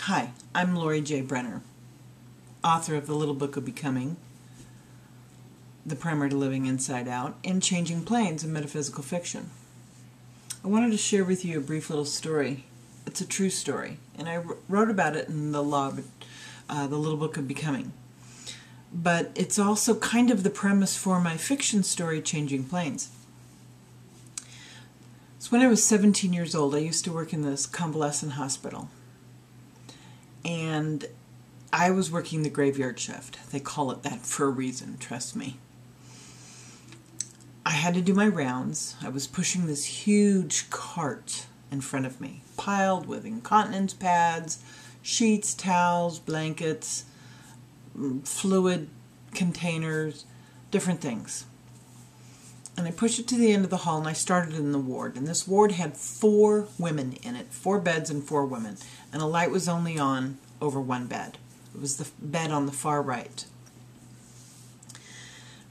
Hi, I'm Lori J. Brenner, author of The Little Book of Becoming, The Primer to Living Inside Out, and Changing Planes in Metaphysical Fiction. I wanted to share with you a brief little story. It's a true story, and I wrote about it in The Little Book of Becoming. But it's also kind of the premise for my fiction story, Changing Planes. So when I was 17 years old, I used to work in this convalescent hospital. And I was working the graveyard shift. They call it that for a reason, trust me. I had to do my rounds. I was pushing this huge cart in front of me, piled with incontinence pads, sheets, towels, blankets, fluid containers, different things. And I pushed it to the end of the hall, and I started in the ward. And this ward had 4 women in it, 4 beds and 4 women. And a light was only on over one bed. It was the bed on the far right.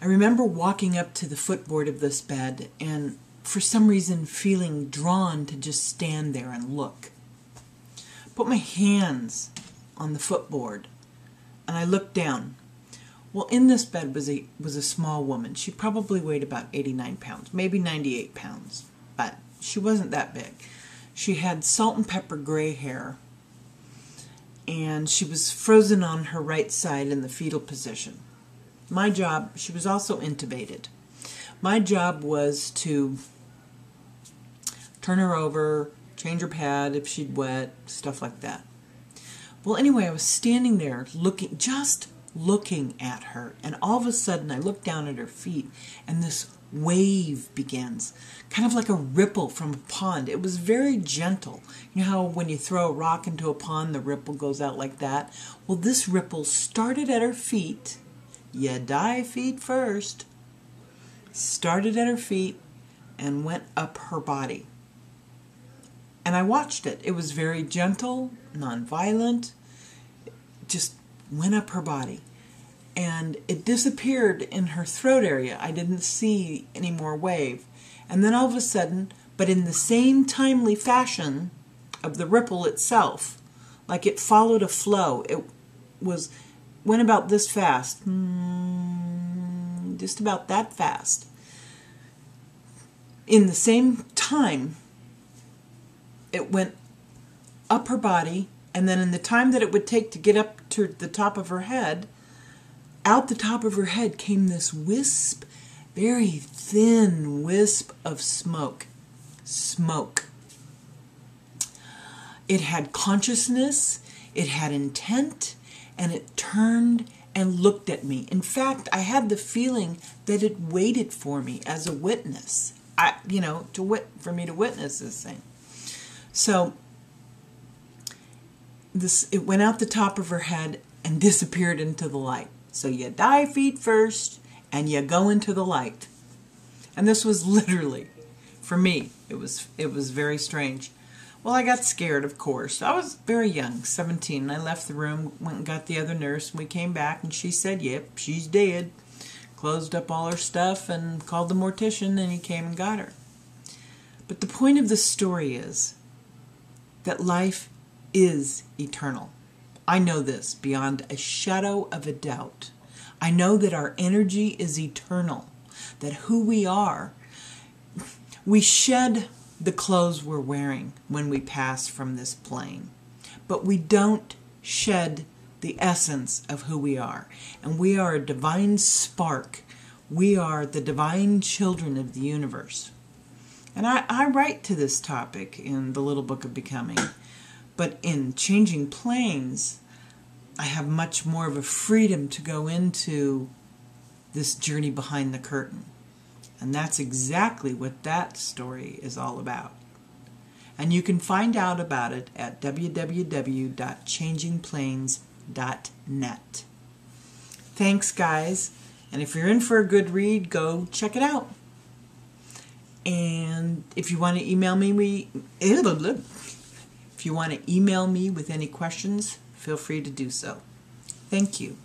I remember walking up to the footboard of this bed and for some reason feeling drawn to just stand there and look. Put my hands on the footboard and I looked down. Well, in this bed was a small woman. She probably weighed about 89 pounds, maybe 98 pounds, but she wasn't that big. She had salt and pepper gray hair, and she was frozen on her right side in the fetal position. My job, she was also intubated. My job was to turn her over, change her pad if she'd wet, stuff like that. Well, anyway, I was standing there just looking at her, and all of a sudden I looked down at her feet and this wave begins, kind of like a ripple from a pond. It was very gentle. You know how when you throw a rock into a pond the ripple goes out like that? Well, this ripple started at her feet. You die feet first. Started at her feet and went up her body. And I watched it. It was very gentle, non-violent, just went up her body, and it disappeared in her throat area. I didn't see any more wave. And then all of a sudden, but in the same timely fashion of the ripple itself, like it followed a flow, it went about this fast, just about that fast. In the same time, it went up her body, and then in the time that it would take to get up to the top of her head, out the top of her head came this wisp, very thin wisp of smoke. Smoke. It had consciousness, it had intent, and it turned and looked at me. In fact, I had the feeling that it waited for me as a witness. For me to witness this thing. So it went out the top of her head and disappeared into the light. So you die feet first and you go into the light. And this was literally, for me, it was very strange. Well, I got scared, of course. I was very young, 17. I left the room, went and got the other nurse, and we came back and she said, yep, she's dead. Closed up all her stuff and called the mortician, and he came and got her. But the point of the story is that life is eternal. I know this beyond a shadow of a doubt. I know that our energy is eternal, that who we are, we shed the clothes we're wearing when we pass from this plane, but we don't shed the essence of who we are. And we are a divine spark. We are the divine children of the universe. And I write to this topic in The Little Book of Becoming. But in Changing Planes, I have much more of a freedom to go into this journey behind the curtain. And that's exactly what that story is all about. And you can find out about it at www.changingplanes.net. Thanks, guys. And if you're in for a good read, go check it out. And if you want to email me, with any questions, feel free to do so. Thank you.